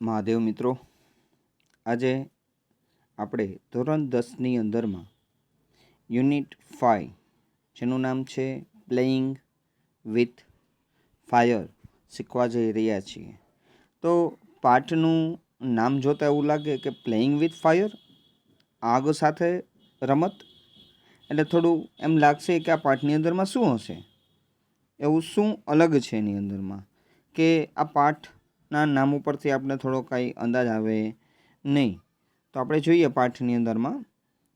મહાદેવ મિત્રો, આજે આપણે ધોરણ 10ની અંદરમાં યુનિટ 5 જેનું નામ છે પ્લેઇંગ વિથ ફાયર શીખવા જઈ રહ્યા છીએ. તો પાઠનું નામ જોતાં એવું લાગે કે પ્લેઇંગ વિથ ફાયર, આગ સાથે રમત, એટલે થોડું એમ લાગશે કે આ પાઠની અંદરમાં શું હશે, એવું શું અલગ છે એની અંદરમાં, કે આ પાઠના નામ ઉપરથી આપણે થોડો કાંઈ અંદાજ આવે નહીં. તો આપણે જોઈએ પાઠની અંદરમાં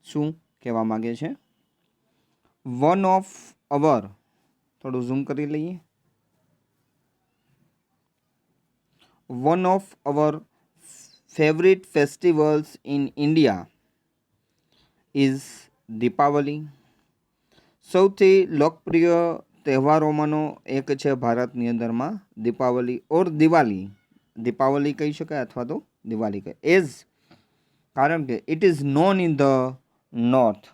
શું કહેવા માગે છે. વન ઓફ અવર, થોડું ઝૂમ કરી લઈએ. One of our favourite festivals in India is Deepavali. સૌથી લોકપ્રિય તહેવારોમાંનો એક છે ભારતની અંદરમાં દીપાવલી ઓર દિવાળી. દીપાવલી કહી શકાય અથવા તો દિવાળી કહે એઝ, કારણ કે it is known in the north.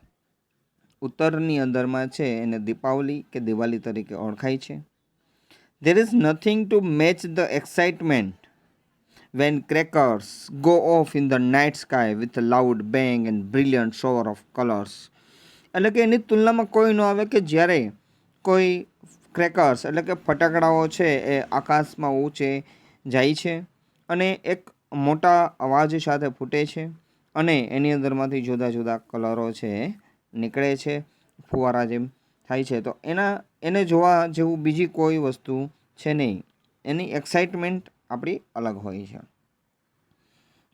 ઉત્તરની અંદરમાં છે એને દીપાવલી કે દિવાળી તરીકે ઓળખાય છે. There is nothing to match the excitement when crackers go off in the night sky with a loud bang and brilliant shower of colors. એટલે કે એની તુલનામાં કોઈ ન આવે કે જ્યારે કોઈ ક્રેકર્સ એટલે કે ફટાકડાઓ છે એ આકાશમાં ઊંચે જાય છે અને એક મોટા અવાજ સાથે ફૂટે છે અને એની અંદરમાંથી જુદા જુદા કલરો છે નીકળે છે, ફુવારા જેમ થાય છે. તો એને જોવા જેવું બીજી કોઈ વસ્તુ છે નહીં. એની એક્સાઇટમેન્ટ આપણી અલગ હોય છે.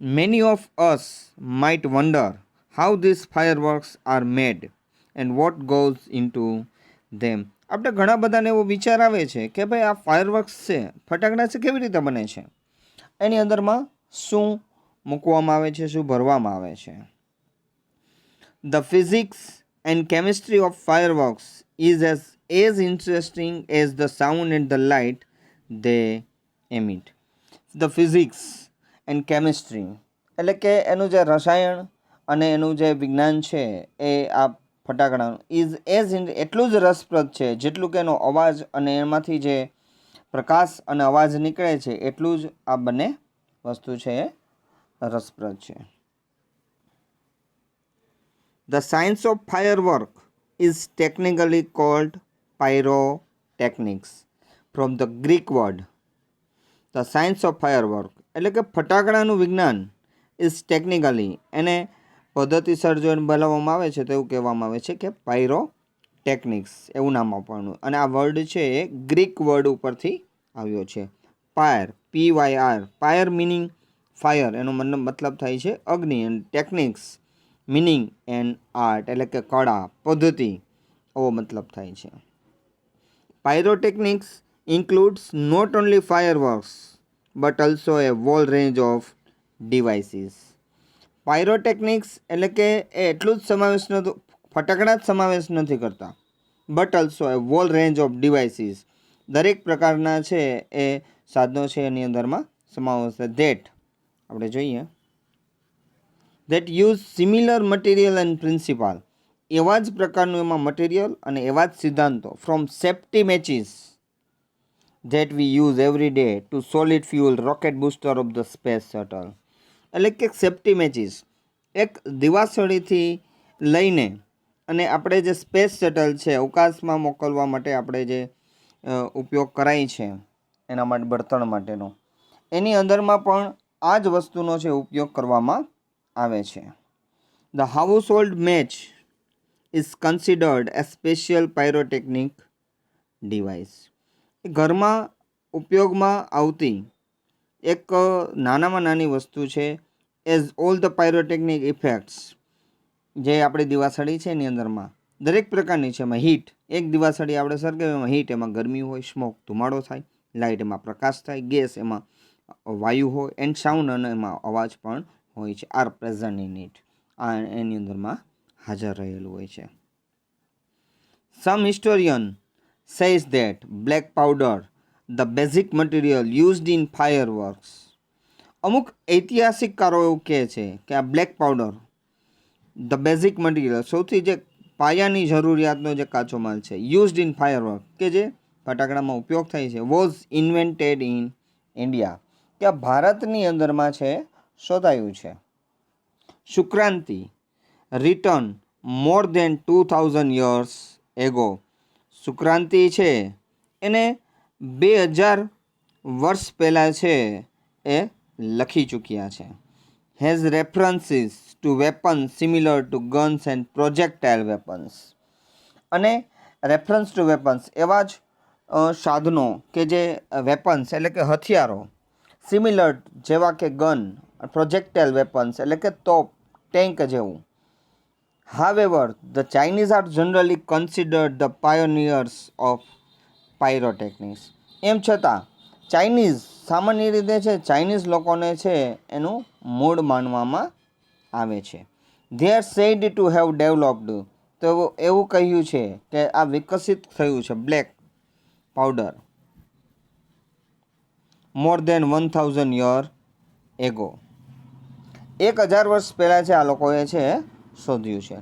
Many of us might wonder how these fireworks are made and what goes into them. આપણે ઘણા બધાને એવો વિચાર આવે છે કે ભાઈ આ ફાયરવર્ક્સ છે, ફટાકડા છે, કેવી રીતે બને છે, એની અંદરમાં શું મૂકવામાં આવે છે, શું ભરવામાં આવે છે. The physics and chemistry of fireworks is as interesting as the sound and the light they emit. The physics and chemistry એટલે કે એનું જે રસાયણ અને એનું જે વિજ્ઞાન છે એ આ ફટાકડાનું ઇઝ એટલું જ રસપ્રદ છે જેટલું કે એનો અવાજ અને એમાંથી જે પ્રકાશ અને અવાજ નીકળે છે એટલું જ આ બંને વસ્તુ છે એ રસપ્રદ છે. The science of firework is technically called pyrotechnics from the Greek word. The science of firework એટલે કે ફટાકડાનું વિજ્ઞાન ઇઝ ટેકનિકલી, એને પદ્ધતિસર જો બોલાવવામાં આવે છે તો એવું કહેવામાં આવે છે કે પાયરોટેકનિક્સ એવું નામ આપવાનું. અને આ વર્ડ છે એ ગ્રીક વર્ડ ઉપરથી આવ્યો છે. પાયર, PYR, પાયર મિનિંગ ફાયર, એનો મતલબ થાય છે અગ્નિ, અને ટેકનિક્સ મિનિંગ એન્ડ આર્ટ એટલે કે કળા, પદ્ધતિ, એવો મતલબ થાય છે. Pyrotechnics includes not only fireworks but also a whole range of devices. Pyrotechnics એટલે કે એ એટલું જ સમાવેશ નથી, ફટાકડા જ સમાવેશ નથી કરતા, but also a wall range of devices, દરેક પ્રકારના છે એ સાધનો છે એની અંદરમાં સમાવેશ છે. ધેટ આપણે જોઈએ that use similar material and principal, એવા જ પ્રકારનું એમાં મટીરિયલ અને એવા જ સિદ્ધાંતો, from safety matches that we use every day to solid fuel rocket booster of the space shuttle. એટલે કે સેફ્ટી મેચિસ એક દિવાસળીથી લઈને અને આપણે જે સ્પેસ શટલ છે અવકાશમાં મોકલવા માટે આપણે જે ઉપયોગ કરાય છે એના માટે બળતણ માટેનો, એની અંદરમાં પણ આ જ વસ્તુનો છે ઉપયોગ કરવામાં આવે છે. The household match is considered a special pyrotechnic device. ઘરમાં ઉપયોગમાં આવતી એક નાનામાં નાની વસ્તુ છે. As all the pyrotechnic effects, જે આપણી દિવાસળી છે એની અંદરમાં દરેક પ્રકારની છે. એમાં હીટ, એક દિવાસળી આપણે સળગાવીએ એમાં હીટ, એમાં ગરમી હોય, સ્મોક ધુમાડો થાય, લાઇટ એમાં પ્રકાશ થાય, ગેસ એમાં વાયુ હોય, એન્ડ સાઉન્ડ અને એમાં અવાજ પણ હોય છે. આર પ્રેઝન્ટ ઇન ઇટ, આ એની અંદરમાં હાજર રહેલું હોય છે. સમ historian says that black powder, the basic material used in fireworks. અમુક ઐતિહાસિકકારો એવું કહે છે કે આ black powder, the basic material, સૌથી જે પાયાની જરૂરિયાતનો જે કાચો માલ છે, યુઝડ ઇન ફાયરવર્ક, કે જે ફટાકડામાં ઉપયોગ થાય છે, વોઝ ઇન્વેન્ટેડ ઇન ઇન્ડિયા, કે આ ભારતની અંદરમાં છે શોધાયું છે. શુક્રાંતિ રિટર્ન મોર દેન 2000 years એગો. શુક્રાંતિ છે એને 2000 વર્ષ પહેલાં છે એ લખી ચૂક્યા છે. Has references to weapons similar to guns and projectile weapons. અને રેફરન્સ ટુ વેપન્સ એવા જ સાધનો કે જે વેપન્સ એટલે કે હથિયારો, સિમિલર જેવા કે ગન, પ્રોજેક્ટાઇલ વેપન્સ એટલે કે તોપ, ટેન્ક જેવું. However, the Chinese are generally considered the pioneers of pyrotechnics. એમ છતાં ચાઇનીઝ સામાન્ય રીતે છે ચાઇનીઝ લોકોને છે એનું મૂળ માનવામાં આવે છે. They are said to have developed, તો એવું કહ્યું છે કે આ વિકસિત થયું છે બ્લેક પાવડર મોર દેન 1000 years એગો. 1000 વર્ષ પહેલાં છે આ લોકોએ છે શોધ્યું છે.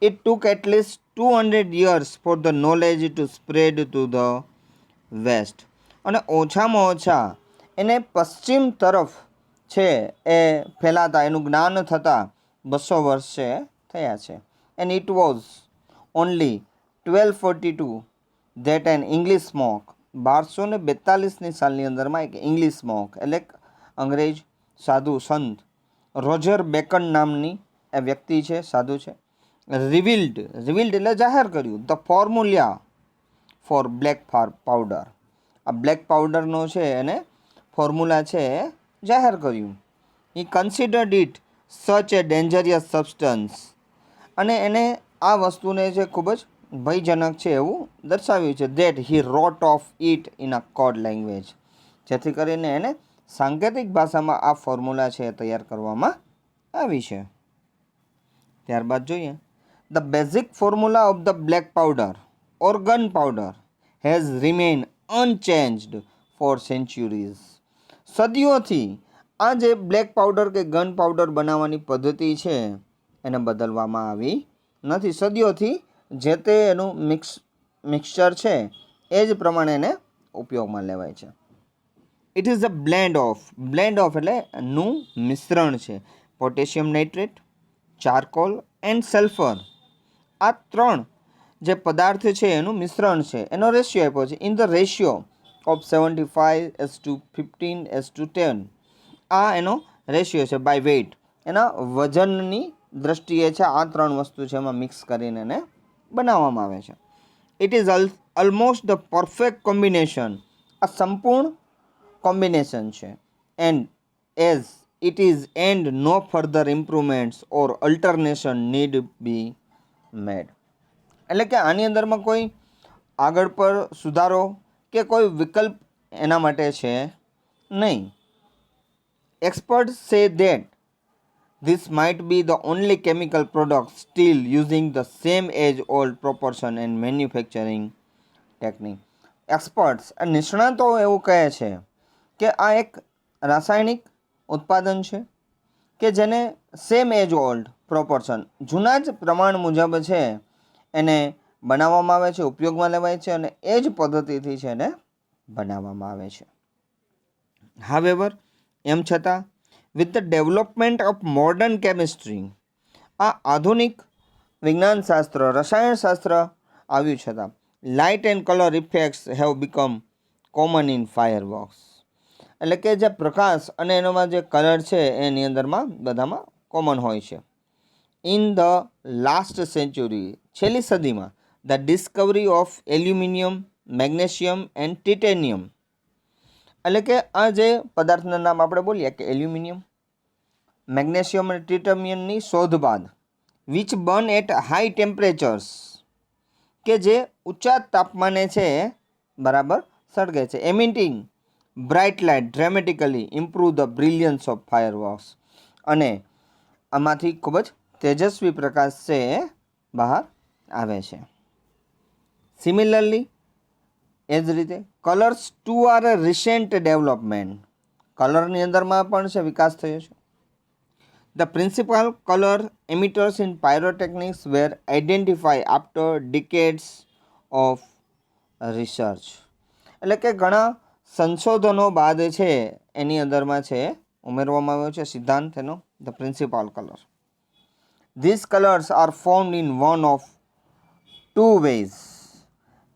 It took at least 200 years for the knowledge to spread to the west. અને ઓછામાં ઓછા એને પશ્ચિમ તરફ છે એ ફેલાતા એનું જ્ઞાન થતાં 200 વર્ષ છે થયા છે. And it was only 1242 that an English monk 1242ની સાલની અંદરમાં એક ઇંગ્લિશ મોક એટલે અંગ્રેજ સાધુ સંત રોજર બેકન નામની એ વ્યક્તિ છે, સાધુ છે, રિવીલ્ડ એટલે જાહેર કર્યું the formula for black powder. આ બ્લેક પાવડરનો છે એને ફોર્મ્યુલા છે જાહેર કર્યું. હી કન્સિડર્ડ ઇટ સચ એ ડેન્જરિયસ સબસ્ટન્સ. અને એને આ વસ્તુને છે ખૂબ જ ભયજનક છે એવું દર્શાવ્યું છે. That he wrote of it in a code language. જેથી કરીને એને સાંકેતિક ભાષામાં આ ફોર્મ્યુલા છે તૈયાર કરવામાં આવી છે. ત્યારબાદ જોઈએ the basic formula of the black powder or gunpowder has remain unchanged for centuries. સદીઓથી આ જે બ્લેક પાવડર કે ગન પાવડર બનાવવાની પદ્ધતિ છે એને બદલવામાં આવી નથી. સદીઓથી જે તે એનું મિક્સચર છે એ જ પ્રમાણે એને ઉપયોગમાં લેવાય છે. It is a blend of એટલે નું મિશ્રણ છે. Potassium nitrate, charcoal and sulphur આ 3 જે પદાર્થ છે એનું મિશ્રણ છે. એનો રેશિયો આપ્યો છે ઇન ધ રેશિયો ઓફ 75:15:10. આ એનો રેશિયો છે બાય વેઇટ. એના વજનની દ્રષ્ટિએ છે આ 3 વસ્તુ છે એમાં મિક્સ કરીને એને બનાવવામાં આવે છે. It is almost the perfect combination. આ સંપૂર્ણ કોમ્બિનેશન છે. And as it is and no further improvements or alternation need be made. એટલે કે આની અંદરમાં કોઈ આગળ પર સુધારો કે કોઈ વિકલ્પ એના માટે છે નહીં. Experts say that this might be the only chemical product still using the same age-old proportion and manufacturing technique. Experts નિષ્ણાતો એવું કહે છે કે આ એક રાસાયણિક ઉત્પાદન છે કે જેને સેમ એજ ઓલ્ડ પ્રોપોર્શન જૂના જ પ્રમાણ મુજબ છે એને બનાવવામાં આવે છે, ઉપયોગમાં લેવાય છે અને એ જ પદ્ધતિથી છે એને બનાવવામાં આવે છે. હાવેવર એમ છતાં with the development of modern chemistry આ આધુનિક વિજ્ઞાનશાસ્ત્ર રસાયણશાસ્ત્ર આવ્યું છતાં light and colour effects have become common in fireworks. એટલે કે જે પ્રકાશ અને એનોમાં જે કલર છે એની અંદરમાં બધામાં કોમન હોય છે. ઇન ધ લાસ્ટ સેન્ચુરી છેલ્લી સદીમાં the Discovery of aluminium, magnesium and titanium. એટલે કે આ જે પદાર્થના નામ આપણે બોલીએ કે એલ્યુમિનિયમ, મેગ્નેશિયમ અને ટિટેનિયમની શોધ બાદ which burn at high temperatures કે જે ઊંચા તાપમાને છે બરાબર સળગે છે. Emitting bright light dramatically improve the brilliance of fireworks. અને આમાંથી ખૂબ જ તેજસ્વી પ્રકાશ છે બહાર આવે છે. સિમિલરલી એ જ રીતે colours too are a recent development. કલરની અંદરમાં પણ છે વિકાસ થયો છે. The principal colour emitters in pyrotechnics were identify after decades of research. એટલે કે ઘણા સંશોધનો બાદ છે એની અંદરમાં છે ઉમેરવામાં આવ્યો છે સિદ્ધાંત એનો, the principal colour. This colours are formed in one of two ways.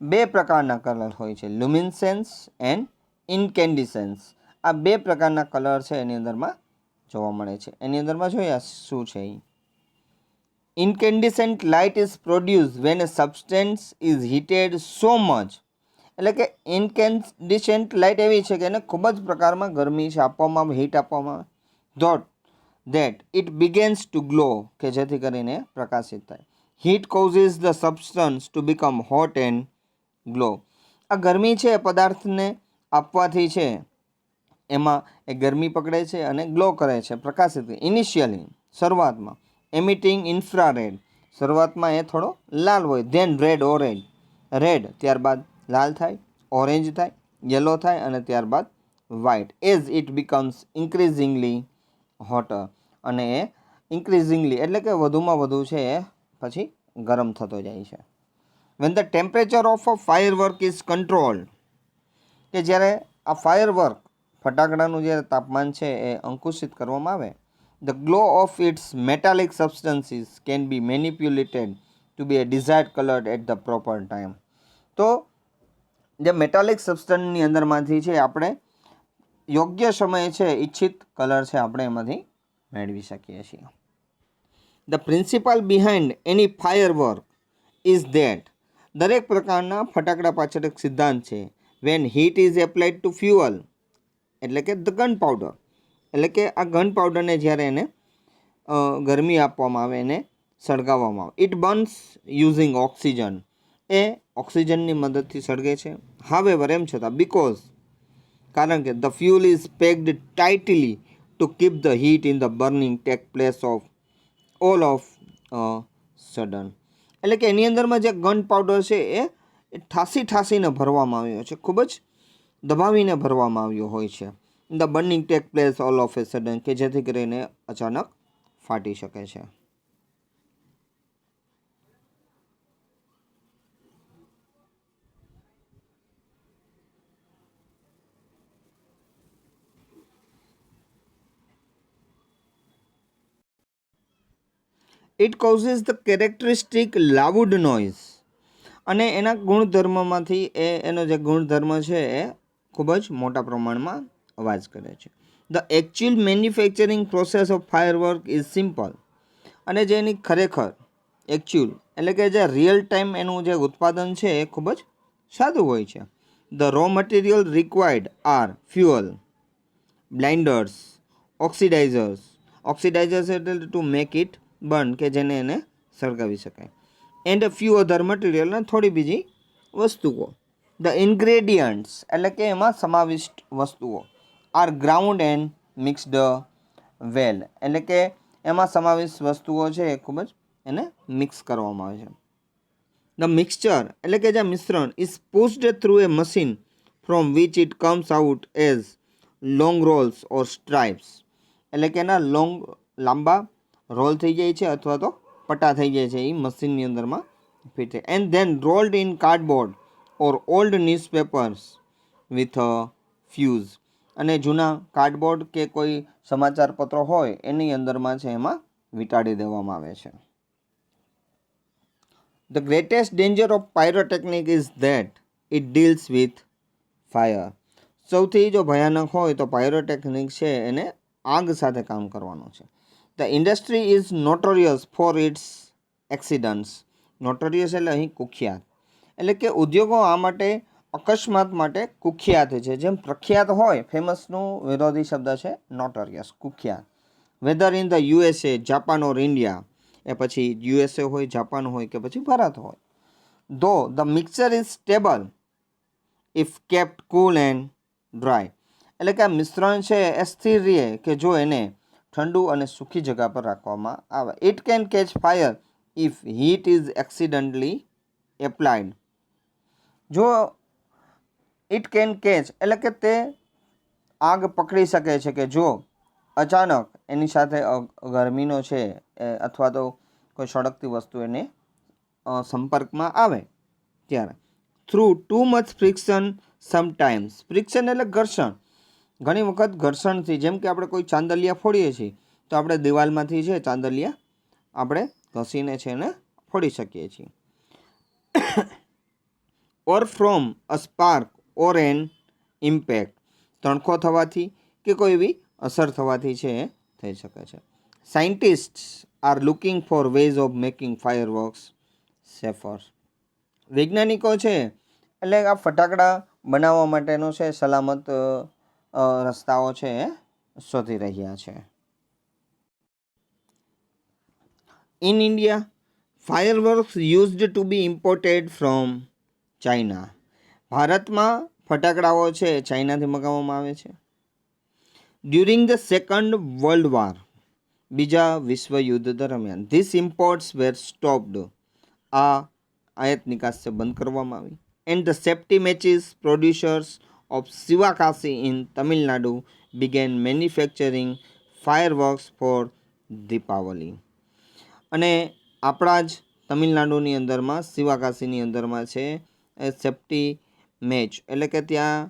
બે પ્રકારના કલર હોય છે, લ્યુમિનસેન્સ એન્ડ ઇન્કેન્ડિસેન્સ. આ બે પ્રકારના કલર છે એની અંદરમાં જોવા મળે છે. એની અંદરમાં જોઈએ શું છે. Incandescent light is produce when a substance is heated so much. એટલે કે ઇન્કેન્ડિસેન્ટ લાઇટ એવી છે કે એને ખૂબ જ પ્રકારમાં ગરમી છે આપવામાં આવે, હીટ આપવામાં આવે, that it begins to glow, કે જેથી કરીને પ્રકાશિત થાય. Heat causes the substance to become hot and glow. આ ગરમી છે પદાર્થને આપવાથી છે એમાં એ ગરમી પકડે છે અને ગ્લો કરે છે, પ્રકાશિત. ઇનિશિયલી શરૂઆતમાં એમિટિંગ ઇન્ફ્રારેડ, શરૂઆતમાં એ થોડો લાલ હોય, ધેન રેડ ઓરેન્જ, રેડ ત્યારબાદ લાલ થાય, ઓરેન્જ થાય, યલો થાય અને ત્યારબાદ white. As it becomes increasingly hotter, અને એ ઇન્ક્રીઝિંગલી એટલે કે વધુમાં વધુ છે એ પછી ગરમ થતો જાય છે. When the temperature of a firework is controlled, કે જ્યારે આ ફાયરવર્ક ફટાકડાનું જે તાપમાન છે એ અંકુશિત કરવામાં આવે, the glow of its metallic substances can be manipulated to be a desired colour at the proper time. તો જે મેટાલિક સબસ્ટન્સની અંદરમાંથી છે આપણે યોગ્ય સમયે છે ઈચ્છિત કલર છે આપણે એમાંથી મેળવી શકીએ છીએ. The principle behind any firework is that, દરેક પ્રકારના ફટાકડા પાછળ એક સિદ્ધાંત છે. When heat is applied to fuel, એટલે કે ધ ગન પાવડર, એટલે કે આ ગન પાવડરને જ્યારે એને ગરમી આપવામાં આવે, એને સળગાવવામાં આવે. ઇટ બર્ન્સ યુઝિંગ ઓક્સિજન, એ ઓક્સિજનની મદદથી સળગે છે. હાવેવર, એમ છતાં, બીકોઝ, કારણ કે the fuel is packed tightly to keep the heat in the burning take place of all of sudden. એટલે કે એની અંદરમાં જે ગન પાવડર છે એ ઠાસીને ભરવામાં આવ્યો છે, ખૂબ જ દબાવીને ભરવામાં આવ્યો હોય છે. The burning take place all of a sudden, કે જેથી કરીને અચાનક ફાટી શકે છે. It causes the characteristic loud noise, અને એના ગુણધર્મમાંથી એનો જે ગુણધર્મ છે એ ખૂબ જ મોટા પ્રમાણમાં અવાજ કરે છે. The actual manufacturing process of firework is simple, અને જે એની ખરેખર એકચ્યુઅલ એટલે કે જે રિયલ ટાઈમ એનું જે ઉત્પાદન છે એ ખૂબ જ સાદું હોય છે. The raw material required are fuel, binders, oxidizers એટલે ટુ મેક ઇટ બર્ન, કે જેને એને સળગાવી શકાય, and a few other material, અને થોડી બીજી વસ્તુઓ. ધ ઇન્ગ્રેડિયન્ટ્સ એટલે કે એમાં સમાવિષ્ટ વસ્તુઓ, આર ગ્રાઉન્ડ એન્ડ મિક્સડ વેલ, એટલે કે એમાં સમાવિષ્ટ વસ્તુઓ છે એ ખૂબ જ એને મિક્સ કરવામાં આવે છે. ધ મિક્સચર એટલે કે જે મિશ્રણ is pushed through a machine from which it comes out as long rolls or stripes, એટલે કે એના લાંબા રોલ થઈ જાય છે અથવા તો પટ્ટા થઈ જાય છે, એ મશીનની અંદરમાં ફિટ છે. And then rolled in cardboard or old newspapers with fuse, અને જૂના કાર્ડબોર્ડ કે કોઈ સમાચાર પત્રો હોય એની અંદરમાં છે એમાં વીંટાળી દેવામાં આવે છે. The greatest danger of pyrotechnic is that it deals with fire. સૌથી જો ભયાનક હોય તો પાયરોટેકનિક છે એને આગ સાથે કામ કરવાનું છે. The industry is notorious for its accidents. Notorious એટલે અહીં કુખ્યાત, એટલે કે ઉદ્યોગો આ માટે અકસ્માત માટે કુખ્યાત છે. જેમ પ્રખ્યાત હોય, ફેમસનું વિરોધી શબ્દ છે નોટોરિયસ, કુખ્યાત. Whether in the USA, Japan or India, એ પછી યુએસએ હોય, જાપાન હોય કે પછી ભારત હોય. ધો the mixture is stable if kept cool and dry, એટલે કે આ મિશ્રણ છે એ સ્થિર રહે કે જો એને ઠંડુ અને સૂકી જગ્યા પર રાખવામાં આવે. It can catch fire if heat is accidentally applied. જો ઇટ કેન કેચ એટલે કે તે આગ પકડી શકે છે કે જો અચાનક એની સાથે ગરમીનો છે અથવા તો કોઈ સળગતી વસ્તુ એને સંપર્કમાં આવે ત્યારે. Through too much friction sometimes, friction એટલે ઘર્ષણ, ઘણી વખત ઘર્ષણથી, જેમ કે આપણે કોઈ ચાંદલિયા ફોડીએ છીએ તો આપણે દિવાલમાંથી છે ચાંદલિયા આપણે ઘસીને છે એને ફોડી શકીએ છીએ. Or from a spark or an impact, તણખો થવાથી કે કોઈ એવી અસર થવાથી છે એ થઈ શકે છે. Scientists are looking for ways of making fireworks safer. વૈજ્ઞાનિકો છે એટલે આ ફટાકડા બનાવવા માટેનો છે સલામત રસ્તાઓ છે એ શોધી રહ્યા છે. In India, fireworks used to be imported from China. ભારતમાં ફટાકડાઓ છે ચાઇનાથી મંગાવવામાં આવે છે. During the second world war, બીજા વિશ્વયુદ્ધ દરમિયાન, ધીસ ઇમ્પોર્ટ્સ વેર સ્ટોપ્ડ, આ આયાત નિકાસ છે બંધ કરવામાં આવી. And the safety matches producers of Sivakasi in Tamil Nadu began manufacturing fireworks for Deepavali. અને આપણા જ તમિલનાડુની અંદરમાં શિવાકાશીની અંદરમાં છે એ સેફ્ટી મેચ એટલે કે ત્યાં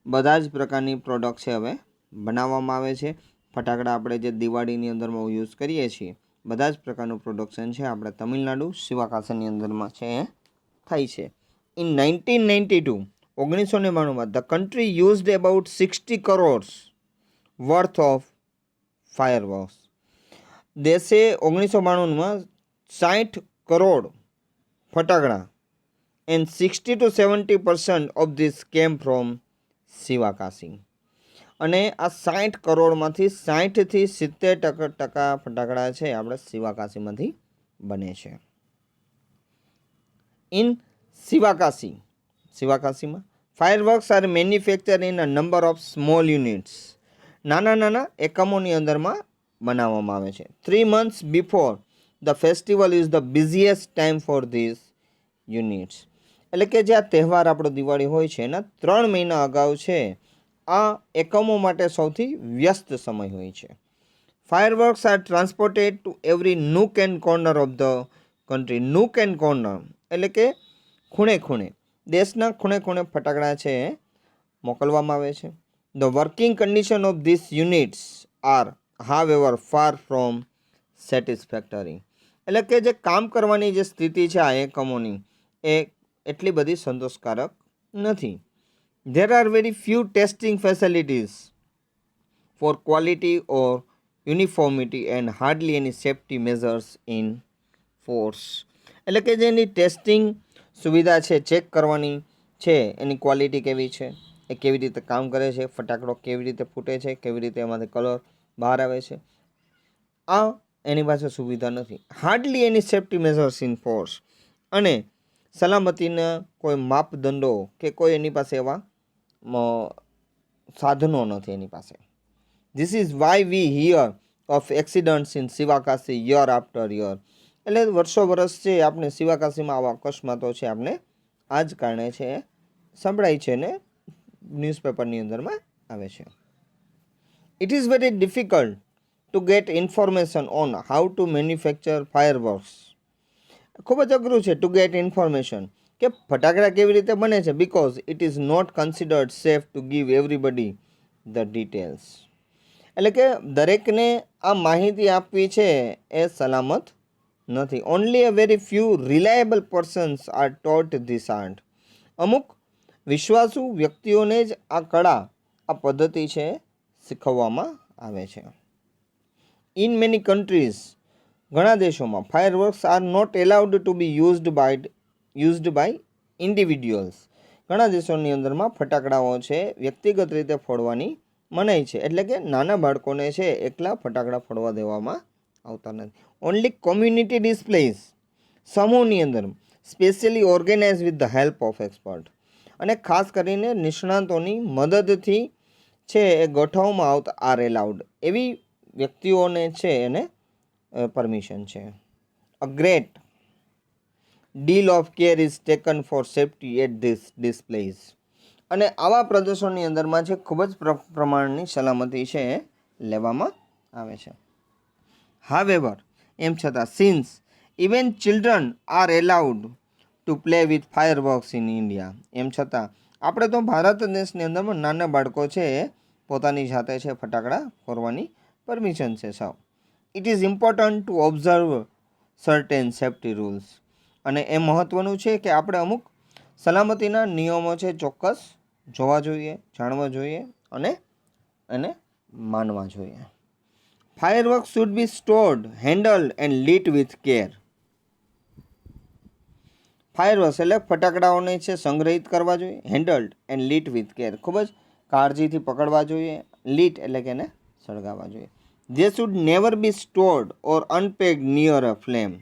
બધા જ પ્રકારની પ્રોડક્ટ છે હવે બનાવવામાં આવે છે. ફટાકડા આપણે જે દિવાળીની અંદરમાં યુઝ કરીએ છીએ બધા જ પ્રકારનું પ્રોડક્શન છે આપણે તમિલનાડુ શિવાકાશીની અંદરમાં છે એ થાય છે. ઇન 1992, 1992માં the country used about 60 crore worth of fireworks. દેશે 1992માં 60 કરોડ ફટાકડા and 60 to 70% of this came from Sivakasi. અને આ 60 કરોડમાંથી 60થી 70% ફટાકડા છે આપણે શિવાકાશીમાંથી બને છે. ઇન શિવાકાશી, શિવાકાશીમાં fireworks are manufacture in a number of small units, નાના નાના એકમોની અંદરમાં બનાવવામાં આવે છે. 3 months before the festival is the busiest time for this units. એટલે કે જે આ તહેવાર આપણો દિવાળી હોય છે એના 3 મહિના અગાઉ છે આ એકમો માટે સૌથી વ્યસ્ત સમય હોય છે. Fireworks are transported to every nook and corner of the country. Nook and corner એટલે કે ખૂણે ખૂણે, દેશના ખૂણે ખૂણે ફટાકડા છે મોકલવામાં આવે છે. The working condition of this units are however far from satisfactory. એટલે કે જે કામ કરવાની જે સ્થિતિ છે આ એકમોની એ એટલી બધી સંતોષકારક નથી. There are very few testing facilities for quality or uniformity and hardly any safety measures in force. એટલે કે જેની ટેસ્ટિંગ સુવિધા છે, ચેક કરવાની છે એની ક્વોલિટી કેવી છે, એ કેવી રીતે કામ કરે છે, ફટાકડો કેવી રીતે ફૂટે છે, કેવી રીતે એમાંથી કલર બહાર આવે છે, આ એની પાસે સુવિધા નથી. Hardly any safety measures in force, અને સલામતીના કોઈ માપદંડો કે કોઈ એની પાસે એવા સાધનો નથી એની પાસે. This is why we here of accidents in Sivakasi year after year. એટલે વર્ષો વર્ષ છે આપણે શિવાકાશીમાં આવા અકસ્માતો છે આપણે આ જ કારણે છે સંભળાય છે ને ન્યૂઝપેપરની અંદરમાં આવે છે. It is very difficult to get information on how to manufacture fireworks. ખૂબ જ અઘરું છે ટુ ગેટ ઇન્ફોર્મેશન કે ફટાકડા કેવી રીતે બને છે, because it is not considered safe to give everybody the details. એટલે કે દરેકને આ માહિતી આપવી છે એ સલામત નથી. Only a very few reliable persons are taught this art. અમુક વિશ્વાસુ વ્યક્તિઓને જ આ કળા, આ પદ્ધતિ છે શીખવવામાં આવે છે. ઇન મેની કન્ટ્રીઝ, ઘણા દેશોમાં fireworks are not allowed to be used by individuals. ઘણા દેશોની અંદરમાં ફટાકડાઓ છે વ્યક્તિગત રીતે ફોડવાની મનાઈ છે. એટલે કે નાના બાળકોને છે એકલા ફટાકડા ફોડવા દેવામાં આવતા નથી. ઓનલી કોમ્યુનિટી ડિસ્પ્લેઝ, સમૂહની અંદર specially organise with the help of expert, અને ખાસ કરીને નિષ્ણાતોની મદદથી છે એ ગોઠવવામાં આવતા આર એલાઉડ. એવી વ્યક્તિઓને છે એને પરમિશન છે. A great deal of care is taken for safety at this displays. અને આવા પ્રદેશોની અંદરમાં છે ખૂબ જ પ્રમાણની સલામતી છે એ લેવામાં આવે છે. હાવેવર, એમ છતાં, since even children are allowed to play with fireworks in India. એમ છતાં આપણે તો ભારત દેશની અંદરમાં નાના બાળકો છે પોતાની જાતે છે ફટાકડા ફોડવાની પરમિશન છે સાવ. It is important to observe certain safety rules. અને એ મહત્ત્વનું છે કે આપણે અમુક સલામતીના નિયમો છે ચોક્કસ જોવા જોઈએ, જાણવા જોઈએ અને એને માનવા જોઈએ. Firework should be stored, handled and lit with care. Fireworks એટલે ફટાકડાઓને છે સંગ્રહિત કરવા જોઈએ, handled and lit with care, ખૂબ જ કાળજીથી પકડવા જોઈએ, લીટ એટલે કે એને સળગાવવા જોઈએ. They should never B stored or unpacked near a flame.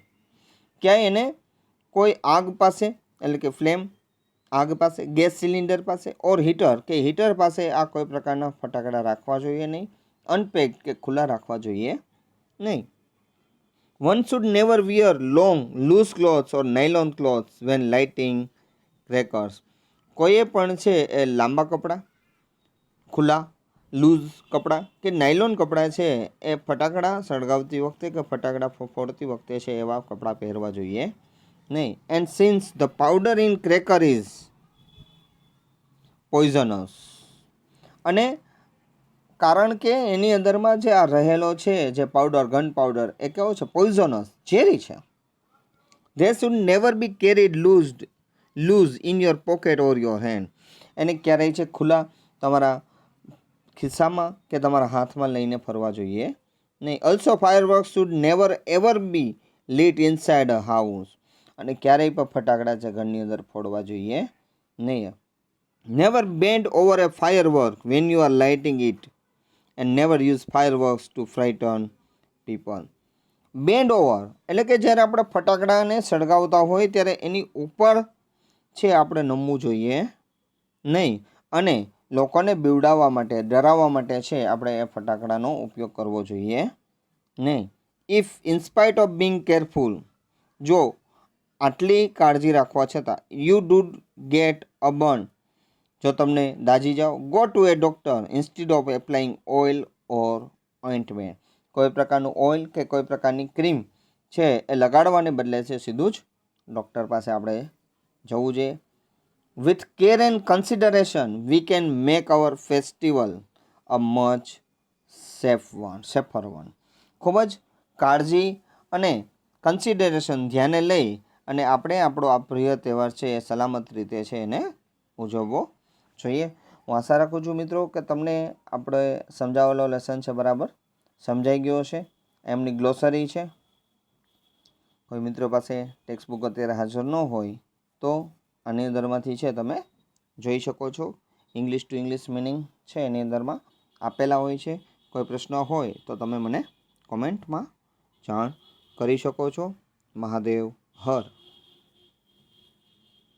ક્યાંય એને કોઈ આગ પાસે એટલે કે ફ્લેમ આગ પાસે, ગેસ સિલિન્ડર પાસે ઓર હીટર કે હીટર પાસે આ કોઈ પ્રકારના ફટાકડા રાખવા જોઈએ નહીં, અનપેક્ડ કે ખુલ્લા રાખવા જોઈએ નહીં. One should never wear long, loose clothes or nylon clothes when lighting crackers. કોઈએ પણ છે એ લાંબા કપડાં, ખુલ્લા લૂઝ કપડાં કે નાયલોન કપડાં છે એ ફટાકડા સળગાવતી વખતે કે ફટાકડા ફોડતી વખતે છે એવા કપડાં પહેરવા જોઈએ નહીં. And since the powder in cracker is poisonous. અને કારણ કે એની અંદરમાં જે આ રહેલો છે જે પાવડર, ગન પાવડર, એ કેવો છે? પોઈઝનસ, ઝેરી છે. They should never be carried loose in your pocket or your hand. એને ક્યારેય છે ખુલ્લા તમારા ખિસ્સામાં કે તમારા હાથમાં લઈને ફરવા જોઈએ નહીં. Also firework should never ever be lit inside a house. અને ક્યારેય પણ ફટાકડા છે ઘરની અંદર ફોડવા જોઈએ નહીં. Never bend over a firework when you are lighting it and never use fireworks to frighten people. Bend over એટલે કે જ્યારે આપણે ફટાકડાને સળગાવતા હોય ત્યારે એની ઉપર છે આપણે નમવું જોઈએ નહીં. અને લોકોને બીવડાવવા માટે, ડરાવવા માટે છે આપણે એ ફટાકડાનો ઉપયોગ કરવો જોઈએ નહીં. If in spite of being careful, જો આટલી કાળજી રાખવા છતાં you do get a burn, જો તમને દાઝી જાઓ, go to a doctor instead of applying oil or ointment. કોઈ પ્રકારનું ઓઇલ કે કોઈ પ્રકારની ક્રીમ છે એ લગાડવાને બદલે છે સીધું જ ડૉક્ટર પાસે આપણે જવું જોઈએ. With care and consideration we can make hour festival a much safer one. ખૂબ જ કાળજી અને કન્સિડરેશન ધ્યાને લઈ અને આપણે આપણો આ પ્રિય તહેવાર છે એ સલામત રીતે છે એને ઉજવવો જોઈએ. હું આશા રાખું છું મિત્રો કે તમને આપણે સમજાવેલો લેસન છે બરાબર સમજાઈ ગયો છે. એમની ગ્લોસરી છે. કોઈ મિત્રો પાસે ટેક્સ્ટ બુક અત્યારે હાજર ન હોય તો આની અંદરમાંથી છે તમે જોઈ શકો છો. ઇંગ્લિશ ટુ ઇંગ્લિશ મિનિંગ છે એની અંદરમાં આપેલા હોય છે. કોઈ પ્રશ્ન હોય તો તમે મને કોમેન્ટમાં જાણ કરી શકો છો. મહાદેવ હર.